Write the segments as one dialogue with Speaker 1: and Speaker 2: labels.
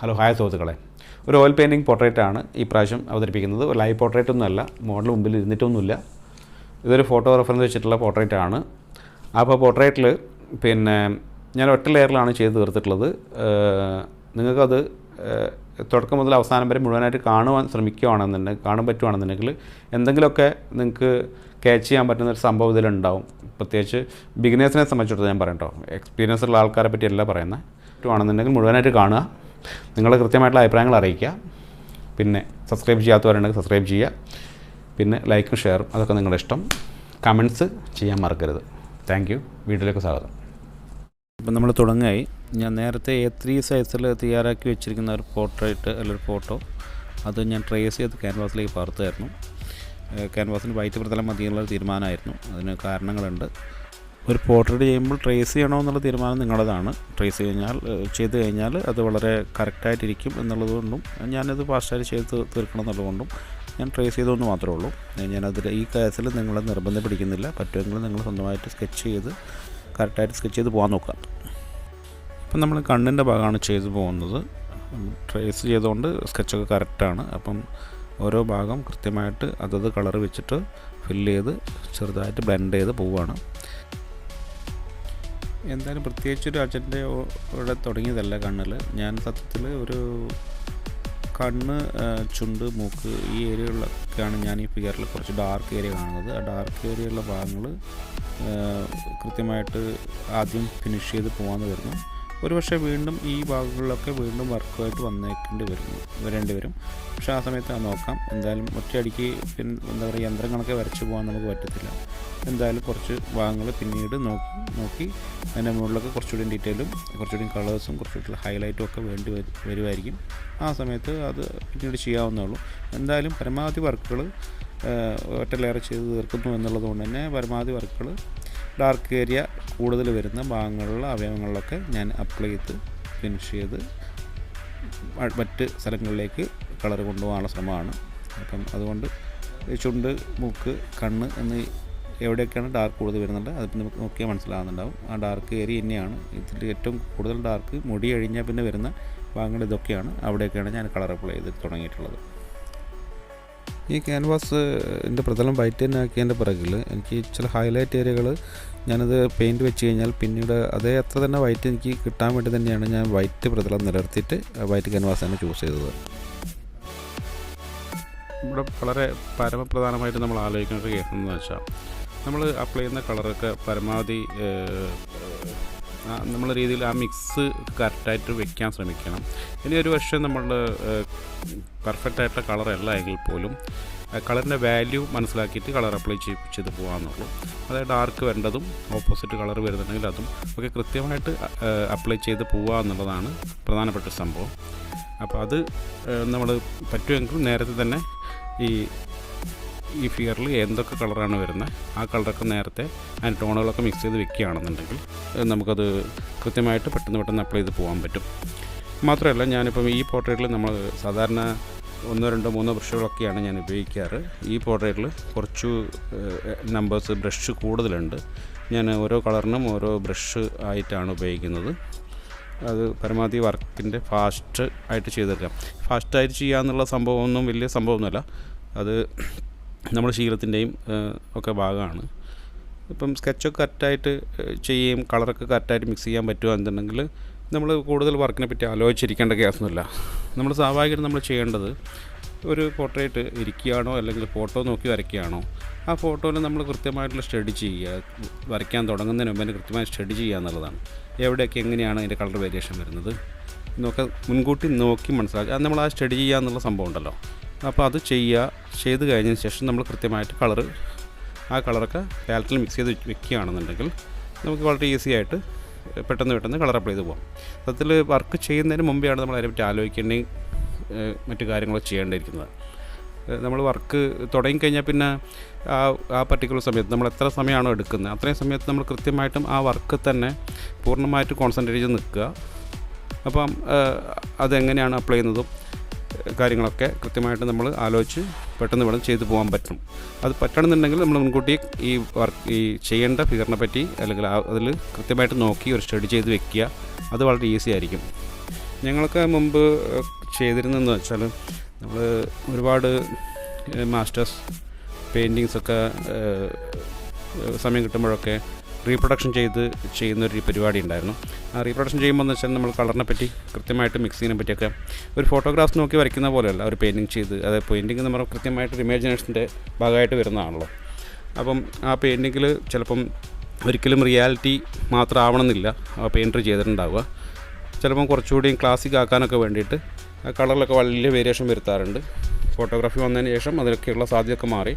Speaker 1: Hello hi സുഹൃത്തുക്കളെ, ഒരു oil painting പോർട്രേറ്റാണ് ഈ പ്രാവശ്യം അവതരിപ്പിക്കുന്നത്. ഒരു ലൈവ് പോർട്രേറ്റൊന്നുമല്ല, മോഡൽ മുമ്പിൽ ഇരുന്നിട്ടൊന്നുമില്ല. ഇതൊരു ഫോട്ടോ റെഫറൻസ് വെച്ചിട്ടുള്ള പോർട്രേറ്റാണ്. അപ്പോൾ പോർട്രേറ്റിൽ ഞാൻ ഒറ്റ ലെയറിലാണ് ചെയ്ത് തീർത്തിട്ടുള്ളത്. നിങ്ങൾക്കത് തുടക്കം മുതൽ അവസാനം വരെ മുഴുവനായിട്ട് കാണാൻ പറ്റുവാണെന്നുണ്ടെങ്കിൽ എന്തെങ്കിലുമൊക്കെ നിങ്ങൾക്ക് ക്യാച്ച് ചെയ്യാൻ പറ്റുന്നൊരു സംഭവം ഇതിലുണ്ടാവും. പ്രത്യേകിച്ച് ബിഗിനേഴ്സിനെ സംബന്ധിച്ചിടത്തോളം ഞാൻ പറയട്ടോ, എക്സ്പീരിയൻസ് ഉള്ള ആൾക്കാരെ പറ്റിയല്ല പറയുന്നത്. പറ്റുവാണെന്നുണ്ടെങ്കിൽ മുഴുവനായിട്ട് കാണുക, നിങ്ങളുടെ കൃത്യമായിട്ടുള്ള അഭിപ്രായങ്ങൾ അറിയിക്കുക. പിന്നെ സബ്സ്ക്രൈബ് ചെയ്യാത്തവരുണ്ടെങ്കിൽ സബ്സ്ക്രൈബ് ചെയ്യുക. പിന്നെ ലൈക്കും ഷെയറും അതൊക്കെ നിങ്ങളുടെ ഇഷ്ടം. കമൻറ്റ്സ് ചെയ്യാൻ മറക്കരുത്. Thank you. വീഡിയോയിലേക്ക് സ്വാഗതം. ഇപ്പം നമ്മൾ തുടങ്ങായി. ഞാൻ നേരത്തെ A3 സൈസിൽ തയ്യാറാക്കി വെച്ചിരിക്കുന്ന ഒരു പോർട്രേറ്റ് അല്ലെങ്കിൽ ഫോട്ടോ അത് ഞാൻ ട്രേസ് ചെയ്ത് ക്യാൻവാസിലേക്ക് പകർത്തുമായിരുന്നു. ക്യാൻവാസിന് വൈറ്റ് പ്രതലം മതിയുള്ള തീരുമാനമായിരുന്നു. അതിന് കാരണങ്ങളുണ്ട്. ഒരു പോർട്രേറ്റ് ചെയ്യുമ്പോൾ ട്രേസ് ചെയ്യണോ എന്നുള്ള തീരുമാനം നിങ്ങളുടേതാണ്. ട്രേസ് ചെയ്ത് കഴിഞ്ഞാൽ അത് വളരെ കറക്റ്റായിട്ടിരിക്കും എന്നുള്ളതുകൊണ്ടും ഞാനത് ഫാസ്റ്റായിട്ട് ചെയ്ത് തീർക്കണം എന്നുള്ളതുകൊണ്ടും ഞാൻ ട്രേസ് ചെയ്തതെന്ന് മാത്രമേ ഉള്ളൂ. ഞാനതിൽ ഈ കേസിൽ നിങ്ങളെ നിർബന്ധം പിടിക്കുന്നില്ല. പറ്റുമെങ്കിൽ നിങ്ങൾ സ്വന്തമായിട്ട് കറക്റ്റായിട്ട് സ്കെച്ച് ചെയ്ത് പോകാൻ നോക്കുക. ഇപ്പം നമ്മൾ കണ്ണിൻ്റെ ഭാഗമാണ് ചെയ്തു പോകുന്നത്. ട്രേസ് ചെയ്തുകൊണ്ട് സ്കെച്ചൊക്കെ കറക്റ്റാണ്. അപ്പം ഓരോ ഭാഗം കൃത്യമായിട്ട് അതത് കളർ വെച്ചിട്ട് ഫില്ല് ചെയ്ത് ചെറുതായിട്ട് ബ്ലെൻഡ് ചെയ്ത് പോവുകയാണ്. എന്തായാലും പ്രത്യേകിച്ചൊരു അജണ്ടയോടെ തുടങ്ങിയതല്ല കണ്ണിൽ. ഞാൻ സത്യത്തിൽ ഒരു കണ്ണ്, ചുണ്ട്, മൂക്ക് ഈ ഏരിയകളിലൊക്കെയാണ് ഞാൻ ഈ ഫിഗറിൽ കുറച്ച് ഡാർക്ക് ഏരിയ കാണുന്നത്. ആ ഡാർക്ക് ഏരിയയുള്ള ഭാഗങ്ങൾ കൃത്യമായിട്ട് ആദ്യം ഫിനിഷ് ചെയ്ത് പോകാമെന്ന് വരുന്നു. ഒരു പക്ഷേ വീണ്ടും ഈ ഭാഗങ്ങളിലൊക്കെ വീണ്ടും വർക്കുമായിട്ട് വരേണ്ടി വരും. പക്ഷേ ആ സമയത്ത് നോക്കാം. എന്തായാലും ഒറ്റയടിക്ക് യന്ത്രം കണക്കെ വരച്ച് പോകാൻ നമുക്ക് പറ്റത്തില്ല. എന്തായാലും കുറച്ച് ഭാഗങ്ങൾ പിന്നീട് നോക്കി അതിൻ്റെ മുകളിലൊക്കെ കുറച്ചുകൂടി ഡീറ്റെയിലും കുറച്ചുകൂടി കളേഴ്സും കുറച്ചുകൂടി ഹൈലൈറ്റും ഒക്കെ വരുമായിരിക്കും. ആ സമയത്ത് അത് പിന്നീട് ചെയ്യാവുന്നേ ഉള്ളൂ. എന്തായാലും പരമാവധി വർക്കുകൾ ഒറ്റ ലെയർ ചെയ്ത് തീർക്കുന്നു എന്നുള്ളത് കൊണ്ട് തന്നെ പരമാവധി വർക്കുകൾ ഡാർക്ക് ഏരിയ കൂടുതൽ വരുന്ന ഭാഗങ്ങളിലുള്ള അവയവങ്ങളിലൊക്കെ ഞാൻ അപ്ലൈ ചെയ്ത് ഫിനിഷ് ചെയ്ത് മറ്റ് സ്ഥലങ്ങളിലേക്ക് കളർ കൊണ്ടുപോകാനുള്ള ശ്രമമാണ്. അപ്പം അതുകൊണ്ട് ചുണ്ട്, മൂക്ക്, കണ്ണ് എന്ന് എവിടെയൊക്കെയാണ് ഡാർക്ക് കൂടുതൽ വരുന്നുണ്ട് അതിപ്പോൾ നമുക്ക് നോക്കിയാൽ മനസ്സിലാകുന്നുണ്ടാവും. ആ ഡാർക്ക് ഏരിയ തന്നെയാണ്. ഇതിൽ ഏറ്റവും കൂടുതൽ ഡാർക്ക് മുടി കഴിഞ്ഞാൽ പിന്നെ വരുന്ന ഭാഗങ്ങൾ ഇതൊക്കെയാണ്. അവിടെയൊക്കെയാണ് ഞാൻ കളർ അപ്ലൈ ചെയ്ത് തുടങ്ങിയിട്ടുള്ളത്. ഈ ക്യാൻവാസിൻ്റെ പ്രതലം വൈറ്റ് തന്നെ ആക്കിയതിൻ്റെ പിറകിൽ എനിക്ക് ചില ഹൈലൈറ്റ് ഏരിയകൾ ഞാനത് പെയിൻറ്റ് വെച്ച് കഴിഞ്ഞാൽ പിന്നീട് അതേ അത്ര തന്നെ വൈറ്റ് എനിക്ക് കിട്ടാൻ വേണ്ടി തന്നെയാണ് ഞാൻ വൈറ്റ് പ്രതലം നിലനിർത്തിയിട്ട് വൈറ്റ് ക്യാൻവാസ് തന്നെ ചൂസ് ചെയ്തത്. ഇവിടെ വളരെ പരമപ്രധാനമായിട്ട് നമ്മൾ ആലോചിക്കേണ്ട ഒരു കേസ് എന്ന് വെച്ചാൽ നമ്മൾ അപ്ലൈ ചെയ്യുന്ന കളറൊക്കെ പരമാവധി നമ്മളെ രീതിയിൽ ആ മിക്സ് കറക്റ്റായിട്ട് വെക്കാൻ ശ്രമിക്കണം. ഇനി ഒരു പക്ഷേ നമ്മൾ പെർഫെക്റ്റായിട്ടുള്ള കളറല്ല എങ്കിൽ പോലും കളറിൻ്റെ വാല്യൂ മനസ്സിലാക്കിയിട്ട് കളർ അപ്ലൈ ചെയ്ത് പോകാമെന്നുള്ളൂ. അതായത് ഡാർക്ക് വരേണ്ടതും ഓപ്പോസിറ്റ് കളർ വരുന്നുണ്ടെങ്കിൽ അതും ഒക്കെ കൃത്യമായിട്ട് അപ്ലൈ ചെയ്ത് പോകുക എന്നുള്ളതാണ് പ്രധാനപ്പെട്ട സംഭവം. അപ്പോൾ അത് നമ്മൾ പറ്റുമെങ്കിൽ നേരത്തെ തന്നെ ഈ ഫിഗറിൽ എന്തൊക്കെ കളറാണ് വരുന്നത് ആ കളറൊക്കെ നേരത്തെ അതിൻ്റെ ടോണുകളൊക്കെ മിക്സ് ചെയ്ത് വെക്കുകയാണെന്നുണ്ടെങ്കിൽ നമുക്കത് കൃത്യമായിട്ട് പെട്ടെന്ന് അപ്ലൈ ചെയ്ത് പോകാൻ പറ്റും. മാത്രമല്ല ഞാനിപ്പം ഈ പോർട്രേറ്റിൽ നമ്മൾ സാധാരണ 1, 2, 3 ബ്രഷുകളൊക്കെയാണ് ഞാൻ ഉപയോഗിക്കാറ്. ഈ പോർട്രേറ്റിൽ കുറച്ച് നമ്പേഴ്സ് ബ്രഷ് കൂടുതലുണ്ട്. ഞാൻ ഓരോ കളറിനും ഓരോ ബ്രഷ് ആയിട്ടാണ് ഉപയോഗിക്കുന്നത്. അത് പരമാവധി വർക്കിൻ്റെ ഫാസ്റ്റ് ആയിട്ട് ചെയ്തെടുക്കാം. ഫാസ്റ്റായിട്ട് ചെയ്യാമെന്നുള്ള സംഭവമൊന്നും വലിയ സംഭവമൊന്നുമല്ല. അത് നമ്മുടെ ശീലത്തിൻ്റെയും ഒക്കെ ഭാഗമാണ്. ഇപ്പം സ്കെച്ചൊക്കെ കറക്റ്റായിട്ട് ചെയ്യുകയും കളറൊക്കെ കറക്റ്റായിട്ട് മിക്സ് ചെയ്യാൻ പറ്റുകയെന്നുണ്ടെങ്കിൽ നമ്മൾ കൂടുതൽ വർക്കിനെ പറ്റി ആലോചിച്ചിരിക്കേണ്ട കേസൊന്നുമില്ല. നമ്മൾ സ്വാഭാവികമായിട്ട് നമ്മൾ ചെയ്യേണ്ടത് ഒരു പോർട്രേറ്റ് ഇരിക്കുകയാണോ അല്ലെങ്കിൽ ഫോട്ടോ നോക്കി വരയ്ക്കുകയാണോ ആ ഫോട്ടോയിൽ നമ്മൾ കൃത്യമായിട്ടുള്ള സ്റ്റഡി ചെയ്യുക. വരയ്ക്കാൻ തുടങ്ങുന്നതിന് മുമ്പ് കൃത്യമായി സ്റ്റഡി ചെയ്യുക എന്നുള്ളതാണ്. എവിടെയൊക്കെ എങ്ങനെയാണ് അതിൻ്റെ കളർ വേരിയേഷൻ വരുന്നത് എന്നൊക്കെ മുൻകൂട്ടി നോക്കി മനസ്സിലാക്കുക. അത് നമ്മൾ ആ സ്റ്റഡി ചെയ്യുക എന്നുള്ള സംഭവം ഉണ്ടല്ലോ. അപ്പോൾ അത് ചെയ്ത് കഴിഞ്ഞതിന് ശേഷം നമ്മൾ കൃത്യമായിട്ട് ആ കളറൊക്കെ പാലറ്റിൽ മിക്സ് ചെയ്ത് വെക്കുകയാണെന്നുണ്ടെങ്കിൽ നമുക്ക് വളരെ ഈസി ആയിട്ട് പെട്ടെന്ന് കളർ അപ്ലൈ ചെയ്ത് പോകാം. സത്യത്തിൽ വർക്ക് ചെയ്യുന്നതിന് മുമ്പെയാണ് നമ്മൾ അതിനെപ്പറ്റി ആലോചിക്കേണ്ടയും മറ്റു കാര്യങ്ങളൊക്കെ ചെയ്യേണ്ടിയിരിക്കുന്നത്. നമ്മൾ വർക്ക് തുടങ്ങിക്കഴിഞ്ഞാൽ പിന്നെ ആ പർട്ടിക്കുലർ സമയത്ത് നമ്മൾ എത്ര സമയമാണോ എടുക്കുന്നത് അത്രയും സമയത്ത് നമ്മൾ കൃത്യമായിട്ടും ആ വർക്ക് തന്നെ പൂർണ്ണമായിട്ട് കോൺസെൻട്രേറ്റ് ചെയ്ത് നിൽക്കുക. അപ്പം അതെങ്ങനെയാണ് അപ്ലൈ ചെയ്യുന്നതും കാര്യങ്ങളൊക്കെ കൃത്യമായിട്ട് നമ്മൾ ആലോചിച്ച് പെട്ടെന്ന് ചെയ്തു പോകാൻ പറ്റും. അത് പറ്റണമെന്നുണ്ടെങ്കിൽ നമ്മൾ മുൻകൂട്ടി ഈ ചെയ്യേണ്ട ഫിഗറിനെ പറ്റി അല്ലെങ്കിൽ അതിൽ കൃത്യമായിട്ട് നോക്കി ഒരു സ്റ്റഡി ചെയ്ത് വെക്കുക. അത് വളരെ ഈസി ആയിരിക്കും. ഞങ്ങൾക്ക് മുമ്പ് ചെയ്തിരുന്നതെന്ന് വെച്ചാൽ നമ്മൾ ഒരുപാട് മാസ്റ്റേഴ്സ് പെയിൻറ്റിങ്സൊക്കെ സമയം കിട്ടുമ്പോഴൊക്കെ റീപ്രൊഡക്ഷൻ ചെയ്യുന്നൊരു പരിപാടി ഉണ്ടായിരുന്നു. ആ റീപ്രൊഡക്ഷൻ ചെയ്യുമ്പോൾ എന്ന് വെച്ചാൽ നമ്മൾ കളറിനെ പറ്റി കൃത്യമായിട്ട് മിക്സിങ്ങിനെ പറ്റിയൊക്കെ ഒരു ഫോട്ടോഗ്രാഫ്സ് നോക്കി വരയ്ക്കുന്ന പോലെയല്ല ഒരു പെയിൻറ്റിങ് ചെയ്ത്, അതായത് പെയിൻറ്റിങ് എന്ന് പറഞ്ഞാൽ കൃത്യമായിട്ടൊരു ഇമാജിനേഷൻ്റെ ഭാഗമായിട്ട് വരുന്നതാണല്ലോ. അപ്പം ആ പെയിൻറ്റിങ്ങിൽ ചിലപ്പം ഒരിക്കലും റിയാലിറ്റി മാത്രം ആവണമെന്നില്ല ആ പെയിൻറ്റർ ചെയ്തിട്ടുണ്ടാവുക. ചിലപ്പം കുറച്ചുകൂടി ക്ലാസിക് ആക്കാനൊക്കെ വേണ്ടിയിട്ട് ആ കളറിലൊക്കെ വലിയ വേരിയേഷൻ വരുത്താറുണ്ട്. ഫോട്ടോഗ്രാഫി വന്നതിന് ശേഷം അതിലൊക്കെയുള്ള സാധ്യതയൊക്കെ മാറി.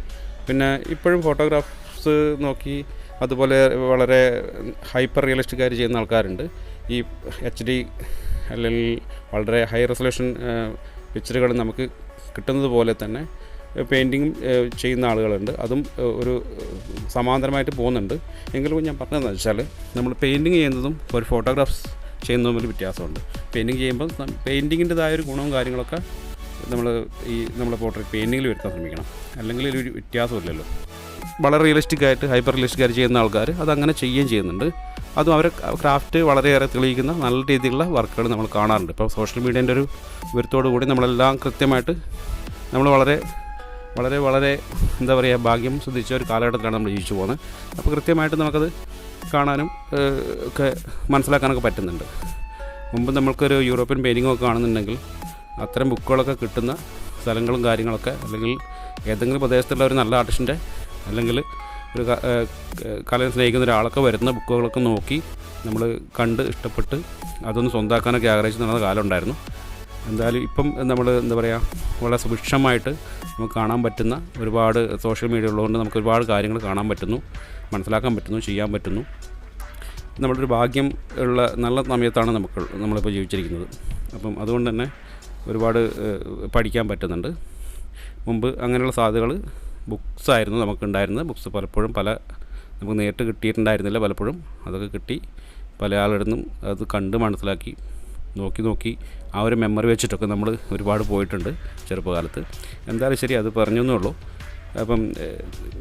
Speaker 1: പിന്നെ ഇപ്പോഴും ഫോട്ടോഗ്രാഫ്സ് നോക്കി അതുപോലെ വളരെ ഹൈപ്പർ റിയലിസ്റ്റിക് ആയിട്ട് ചെയ്യുന്ന ആൾക്കാരുണ്ട്. ഈ HD അല്ലെങ്കിൽ വളരെ ഹൈ റെസൊല്യൂഷൻ പിക്ചറുകൾ നമുക്ക് കിട്ടുന്നത് പോലെ തന്നെ പെയിൻറ്റിങ് ചെയ്യുന്ന ആളുകളുണ്ട്. അതും ഒരു സമാന്തരമായിട്ട് പോകുന്നുണ്ട്. എങ്കിലും ഞാൻ പറഞ്ഞതെന്ന് വെച്ചാൽ നമ്മൾ പെയിൻറ്റിങ് ചെയ്യുന്നതും ഒരു ഫോട്ടോഗ്രാഫ്സ് ചെയ്യുന്നതും തമ്മിൽ വ്യത്യാസമുണ്ട്. പെയിൻറ്റിങ് ചെയ്യുമ്പോൾ പെയിൻറ്റിങ്ങിൻ്റെതായൊരു ഗുണവും കാര്യങ്ങളൊക്കെ നമ്മളെ പോർട്രേറ്റ് പെയിൻറ്റിങ്ങിൽ വരുത്താൻ ശ്രമിക്കണം. അല്ലെങ്കിൽ ഒരു വ്യത്യാസമില്ലല്ലോ. വളരെ റിയലിസ്റ്റിക്കായിട്ട് ഹൈപ്പർ റിയലിസ്റ്റിക്കായിട്ട് ചെയ്യുന്ന ആൾക്കാർ അതങ്ങനെ ചെയ്യുകയും ചെയ്യുന്നുണ്ട്. അതും അവരെ ക്രാഫ്റ്റ് വളരെയേറെ തെളിയിക്കുന്ന നല്ല രീതിയിലുള്ള വർക്കുകൾ നമ്മൾ കാണാറുണ്ട്. ഇപ്പോൾ സോഷ്യൽ മീഡിയേൻ്റെ ഒരു വിവരത്തോടു കൂടി നമ്മളെല്ലാം കൃത്യമായിട്ട് നമ്മൾ വളരെ വളരെ വളരെ എന്താ പറയുക ഭാഗ്യം ശ്രദ്ധിച്ച ഒരു കാലഘട്ടത്തിലാണ് നമ്മൾ ജീവിച്ചു പോകുന്നത്. അപ്പോൾ കൃത്യമായിട്ട് നമുക്കത് കാണാനും ഒക്കെ മനസ്സിലാക്കാനൊക്കെ പറ്റുന്നുണ്ട്. മുമ്പ് നമ്മൾക്കൊരു യൂറോപ്യൻ പെയിൻറ്റിങ്ങൊക്കെ കാണുന്നുണ്ടെങ്കിൽ അത്തരം ബുക്കുകളൊക്കെ കിട്ടുന്ന സ്ഥലങ്ങളും കാര്യങ്ങളൊക്കെ, അല്ലെങ്കിൽ ഏതെങ്കിലും പ്രദേശത്തുള്ള ഒരു നല്ല ആർട്ടിസ്റ്റിൻ്റെ അല്ലെങ്കിൽ ഒരു കലയെ സ്നേഹിക്കുന്ന ഒരാളൊക്കെ വരുന്ന ബുക്കുകളൊക്കെ നോക്കി നമ്മൾ കണ്ട് ഇഷ്ടപ്പെട്ട് അതൊന്ന് സ്വന്തമാക്കാനൊക്കെ ആഗ്രഹിച്ച് നടന്ന കാലം ഉണ്ടായിരുന്നു. എന്തായാലും ഇപ്പം നമ്മൾ എന്താ പറയുക വളരെ സുഭിക്ഷമായിട്ട് നമുക്ക് കാണാൻ പറ്റുന്ന ഒരുപാട് സോഷ്യൽ മീഡിയ ഉള്ളതുകൊണ്ട് നമുക്ക് ഒരുപാട് കാര്യങ്ങൾ കാണാൻ പറ്റുന്നു, മനസ്സിലാക്കാൻ പറ്റുന്നു, ചെയ്യാൻ പറ്റുന്നു. നമ്മളൊരു ഭാഗ്യം ഉള്ള നല്ല സമയത്താണ് നമ്മളിപ്പോൾ ജീവിച്ചിരിക്കുന്നത്. അപ്പം അതുകൊണ്ട് തന്നെ ഒരുപാട് പഠിക്കാൻ പറ്റുന്നുണ്ട്. മുമ്പ് അങ്ങനെയുള്ള സാധ്യതകൾ ബുക്സായിരുന്നു നമുക്കുണ്ടായിരുന്നത്. ബുക്സ് പലപ്പോഴും നമുക്ക് നേരിട്ട് കിട്ടിയിട്ടുണ്ടായിരുന്നില്ല. പലപ്പോഴും അതൊക്കെ കിട്ടി പല ആളുകളിൽ നിന്നും അത് കണ്ട് മനസ്സിലാക്കി നോക്കി ആ ഒരു മെമ്മറി വെച്ചിട്ടൊക്കെ നമ്മൾ ഒരുപാട് പോയിട്ടുണ്ട് ചെറുപ്പകാലത്ത്. എന്തായാലും ശരി, അത് പറഞ്ഞേ ഉള്ളൂ. അപ്പം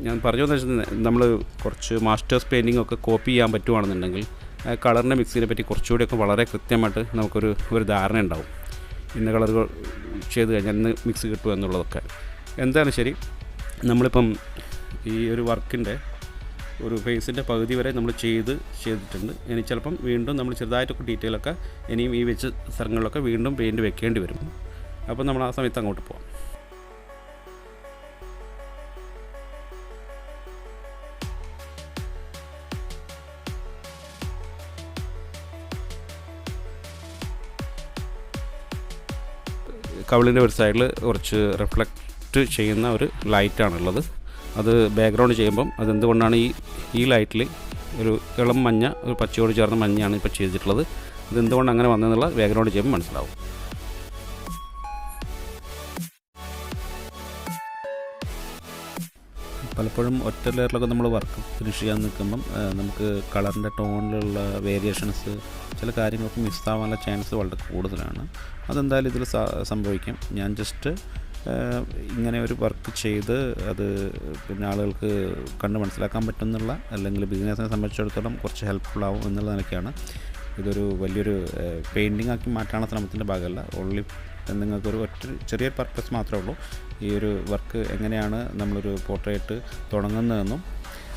Speaker 1: ഞാൻ പറഞ്ഞതെന്ന് വെച്ചാൽ നമ്മൾ കുറച്ച് മാസ്റ്റേഴ്സ് പെയിൻറ്റിംഗ് ഒക്കെ കോപ്പി ചെയ്യാൻ പറ്റുവാണെന്നുണ്ടെങ്കിൽ കളറിൻ്റെ മിക്സിനെ പറ്റി കുറച്ചുകൂടിയൊക്കെ വളരെ കൃത്യമായിട്ട് നമുക്കൊരു ധാരണ ഉണ്ടാവും. ഇന്ന കളറുകൾ ചെയ്ത് കഴിഞ്ഞാൽ ഇന്ന് മിക്സ് കിട്ടും എന്നുള്ളതൊക്കെ. എന്തായാലും ശരി, നമ്മളിപ്പം ഈ ഒരു വർക്കിൻ്റെ ഒരു ഫേസിൻ്റെ പകുതി വരെ നമ്മൾ ചെയ്തിട്ടുണ്ട്. ഇനി ചിലപ്പം വീണ്ടും നമ്മൾ ചെറുതായിട്ടൊക്കെ ഡീറ്റെയിലൊക്കെ ഇനിയും ഈ വെച്ച സ്ഥലങ്ങളിലൊക്കെ വീണ്ടും പെയിൻറ്റ് വെക്കേണ്ടി വരും. അപ്പം നമ്മൾ ആ സമയത്ത് അങ്ങോട്ട് പോകാം. കവിളിൻ്റെ ഒരു സൈഡിൽ കുറച്ച് റിഫ്ലക്റ്റ് ചെയ്യുന്ന ഒരു ലൈറ്റാണുള്ളത്. അത് ബാക്ക്ഗ്രൗണ്ട് ചെയ്യുമ്പം അതെന്തുകൊണ്ടാണ് ഈ ലൈറ്റിൽ ഒരു ഇളം മഞ്ഞ, ഒരു പച്ചയോട് ചേർന്ന മഞ്ഞയാണ് ഇപ്പോൾ ചെയ്തിട്ടുള്ളത്. ഇതെന്തുകൊണ്ട് അങ്ങനെ വന്നതെന്നുള്ള ബാക്ക്ഗ്രൗണ്ട് ചെയ്യുമ്പോൾ മനസ്സിലാവും. പലപ്പോഴും ഒറ്റ ലെയറിലൊക്കെ നമ്മൾ വർക്ക് ഫിനിഷ് ചെയ്യാൻ നിൽക്കുമ്പം നമുക്ക് കളറിൻ്റെ ടോണിലുള്ള വേരിയേഷൻസ്, ചില കാര്യങ്ങളൊക്കെ മിസ്സാവാനുള്ള ചാൻസ് വളരെ കൂടുതലാണ്. അതെന്തായാലും ഇതിൽ സംഭവിക്കും. ഞാൻ ജസ്റ്റ് ഇങ്ങനെ ഒരു വർക്ക് ചെയ്ത് അത് പിന്നെ ആളുകൾക്ക് കണ്ട് മനസ്സിലാക്കാൻ പറ്റുന്നുള്ള, അല്ലെങ്കിൽ ബിസിനസ്സിനെ സംബന്ധിച്ചിടത്തോളം കുറച്ച് ഹെൽപ്ഫുള്ളാവും എന്നുള്ള നിലയ്ക്കാണ്. ഇതൊരു വലിയൊരു പെയിൻറ്റിംഗ് ആക്കി മാറ്റാനുള്ള ശ്രമത്തിൻ്റെ ഭാഗമല്ല. ഓൺലി നിങ്ങൾക്കൊരു ചെറിയൊരു പർപ്പസ് മാത്രമേ ഉള്ളൂ. ഈ ഒരു വർക്ക് എങ്ങനെയാണ് നമ്മളൊരു പോർട്രേറ്റ് തുടങ്ങുന്നതെന്നും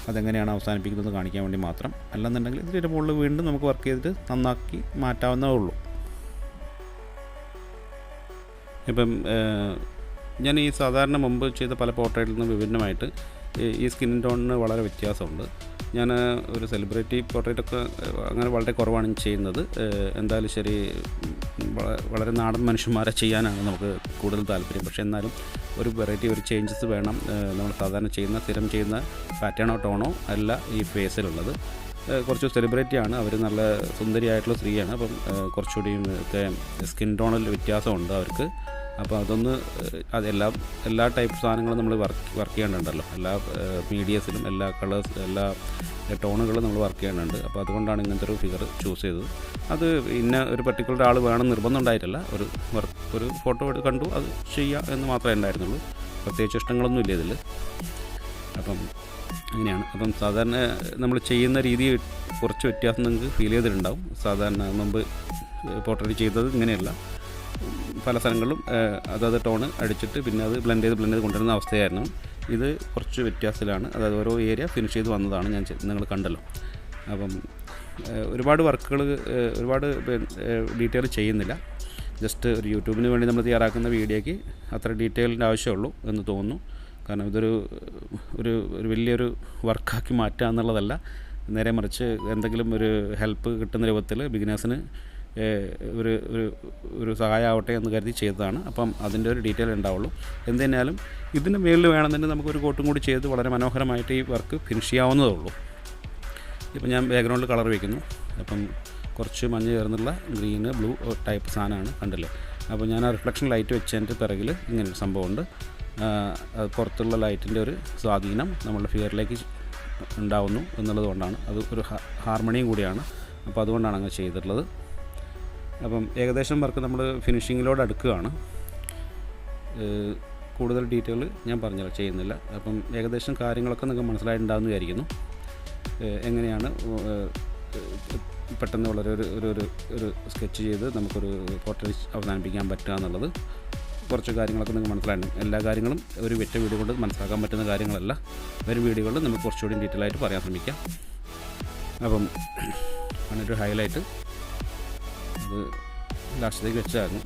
Speaker 1: അതെങ്ങനെയാണ് അവസാനിപ്പിക്കുന്നത് കാണിക്കാൻ വേണ്ടി മാത്രം. അല്ലെന്നുണ്ടെങ്കിൽ ഇതിൻ്റെ മുകളിൽ വീണ്ടും നമുക്ക് വർക്ക് ചെയ്തിട്ട് നന്നാക്കി മാറ്റാവുന്നതേ ഉള്ളൂ. ഇപ്പം ഞാൻ ഈ സാധാരണ മുമ്പ് ചെയ്ത പല പോർട്രേറ്റിൽ നിന്ന് വിഭിന്നമായിട്ട് ഈ സ്കിൻ ടോണിന് വളരെ വ്യത്യാസമുണ്ട്. ഞാൻ ഒരു സെലിബ്രിറ്റി പോർട്രേറ്റൊക്കെ അങ്ങനെ വളരെ കുറവാണ് ചെയ്യുന്നത്. എന്തായാലും ശരി, വളരെ നാടൻ മനുഷ്യന്മാരെ ചെയ്യാനാണ് നമുക്ക് കൂടുതൽ താല്പര്യം. പക്ഷേ എന്നാലും ഒരു വെറൈറ്റി, ഒരു ചേഞ്ചസ് വേണം. നമ്മൾ സാധാരണ സ്ഥിരം ചെയ്യുന്ന പാറ്റേണോ ടോണോ അല്ല ഈ ഫേസിലുള്ളത്. കുറച്ച് സെലിബ്രിറ്റിയാണ്, അവർ നല്ല സുന്ദരിയായിട്ടുള്ള സ്ത്രീയാണ്. അപ്പം കുറച്ചുകൂടി സ്കിൻ ടോണിൽ വ്യത്യാസമുണ്ട് അവർക്ക്. അപ്പോൾ അതൊന്ന് എല്ലാ ടൈപ്പ് സാധനങ്ങളും നമ്മൾ വർക്ക് ചെയ്യേണ്ടതുണ്ടല്ലോ. എല്ലാ മീഡിയസിലും എല്ലാ കളേഴ്സ്, എല്ലാ ടോണുകളും നമ്മൾ വർക്ക് ചെയ്യേണ്ടതുണ്ട്. അപ്പോൾ അതുകൊണ്ടാണ് ഇങ്ങനത്തെ ഒരു ഫിഗർ ചൂസ് ചെയ്തത്. അത് ഇന്ന ഒരു പർട്ടിക്കുലർ ആൾ വേണം നിർബന്ധം ഉണ്ടായിട്ടില്ല. ഒരു ഫോട്ടോ കണ്ടു അത് ചെയ്യുക എന്ന് മാത്രമേ ഉണ്ടായിരുന്നുള്ളൂ. പ്രത്യേകിച്ച് ഇഷ്ടങ്ങളൊന്നും ഇല്ല ഇതിൽ. അപ്പം അങ്ങനെയാണ്. അപ്പം സാധാരണ നമ്മൾ ചെയ്യുന്ന രീതി കുറച്ച് വ്യത്യാസം നിങ്ങൾക്ക് ഫീൽ ചെയ്തിട്ടുണ്ടാവും. സാധാരണ മുമ്പ് പോർട്രേറ്റ് ചെയ്തത് ഇങ്ങനെയല്ല. പല സ്ഥലങ്ങളിലും അതായത് ടോണ് അടിച്ചിട്ട് പിന്നെ അത് ബ്ലെൻഡ് ചെയ്ത് കൊണ്ടുവരുന്ന അവസ്ഥയായിരുന്നു. ഇത് കുറച്ച് വ്യത്യാസത്തിലാണ്, അതായത് ഓരോ ഏരിയ ഫിനിഷ് ചെയ്ത് വന്നതാണ്. നിങ്ങൾ കണ്ടല്ലോ. അപ്പം ഒരുപാട് വർക്കുകൾ ഒരുപാട് ഡീറ്റെയിൽ ചെയ്യുന്നില്ല. ജസ്റ്റ് ഒരു യൂട്യൂബിന് വേണ്ടി നമ്മൾ തയ്യാറാക്കുന്ന വീഡിയോയ്ക്ക് അത്ര ഡീറ്റെയിലിൻ്റെ ആവശ്യമുള്ളൂ എന്ന് തോന്നുന്നു. കാരണം ഇതൊരു ഒരു വലിയൊരു വർക്കാക്കി മാറ്റുക എന്നുള്ളതല്ല, നേരെ മറിച്ച് എന്തെങ്കിലും ഒരു ഹെൽപ്പ് കിട്ടുന്ന രൂപത്തിൽ ബിഗിനേഴ്സിന് ഒരു സഹായമാവട്ടെ എന്ന് കരുതി ചെയ്തതാണ്. അപ്പം അതിൻ്റെ ഒരു ഡീറ്റെയിൽ ഉണ്ടാവുള്ളൂ. എന്ത് തന്നെയാലും ഇതിന് മേളിൽ വേണമെന്നുണ്ടെങ്കിൽ നമുക്കൊരു കോട്ടും കൂടി ചെയ്ത് വളരെ മനോഹരമായിട്ട് ഈ വർക്ക് ഫിനിഷ് ചെയ്യാവുന്നതേ ഉള്ളൂ. ഇപ്പം ഞാൻ ബാക്ക്ഗ്രൗണ്ടിൽ കളർ വയ്ക്കുന്നു. അപ്പം കുറച്ച് മഞ്ഞ് ചേർന്നുള്ള ഗ്രീന് ബ്ലൂ ടൈപ്പ് സാധനമാണ്, കണ്ടില്ലേ. അപ്പോൾ ഞാൻ ആ റിഫ്ലക്ഷൻ ലൈറ്റ് വെച്ചതിൻ്റെ പിറകിൽ ഇങ്ങനൊരു സംഭവമുണ്ട്. അത് പുറത്തുള്ള ലൈറ്റിൻ്റെ ഒരു സ്വാധീനം നമ്മളുടെ ഫിഗറിലേക്ക് ഉണ്ടാവുന്നു എന്നുള്ളത് കൊണ്ടാണ്. അത് ഒരു ഹാർമണിയും കൂടിയാണ്. അപ്പോൾ അതുകൊണ്ടാണ് അങ്ങനെ ചെയ്തിട്ടുള്ളത്. അപ്പം ഏകദേശം വർക്ക് നമ്മൾ ഫിനിഷിങ്ങിലോട് അടുക്കുകയാണ്. കൂടുതൽ ഡീറ്റെയിൽ ഞാൻ പറഞ്ഞില്ല, ചെയ്യുന്നില്ല. അപ്പം ഏകദേശം കാര്യങ്ങളൊക്കെ നിങ്ങൾക്ക് മനസ്സിലായിട്ടുണ്ടാകുമെന്ന് വിചാരിക്കുന്നു. എങ്ങനെയാണ് പെട്ടെന്ന് വളരെ ഒരു സ്കെച്ച് ചെയ്ത് നമുക്കൊരു പോർട്രേറ്റ് അവസാനിപ്പിക്കാൻ പറ്റുക എന്നുള്ളത്. കുറച്ച് കാര്യങ്ങളൊക്കെ നിങ്ങൾക്ക് മനസ്സിലായിരുന്നു. എല്ലാ കാര്യങ്ങളും ഒരു ഒറ്റ വീഡിയോ കൊണ്ട് മനസ്സിലാക്കാൻ പറ്റുന്ന കാര്യങ്ങളല്ല. വരും വീഡിയോകളിൽ നമുക്ക് കുറച്ചുകൂടി ഡീറ്റെയിൽ ആയിട്ട് പറയാൻ ശ്രമിക്കാം. അപ്പം അങ്ങനൊരു ഹൈലൈറ്റ് അത് ലാസ്റ്റത്തേക്ക് വെച്ചായിരുന്നു.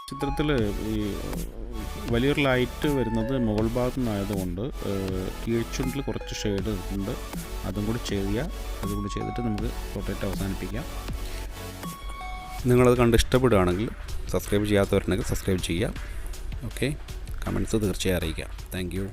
Speaker 1: ചിത്രത്തിൽ ഈ വലിയൊരു ലൈറ്റ് വരുന്നത് മുകൾ ഭാഗത്തു നിന്നായതുകൊണ്ട് കീഴ്ചുണ്ടിൽ കുറച്ച് ഷെയ്ഡ് ഉണ്ട്. അതും കൂടി ചെയ്തിട്ട് നമുക്ക് പോർട്രേറ്റ് അവസാനിപ്പിക്കാം. നിങ്ങളത് കണ്ട് ഇഷ്ടപ്പെടുകയാണെങ്കിൽ സബ്സ്ക്രൈബ് ചെയ്യാത്തവരുണ്ടെങ്കിൽ സബ്സ്ക്രൈബ് ചെയ്യുക. ഓക്കെ, കമൻറ്റ്സ് തീർച്ചയായും അറിയിക്കാം. Thank you.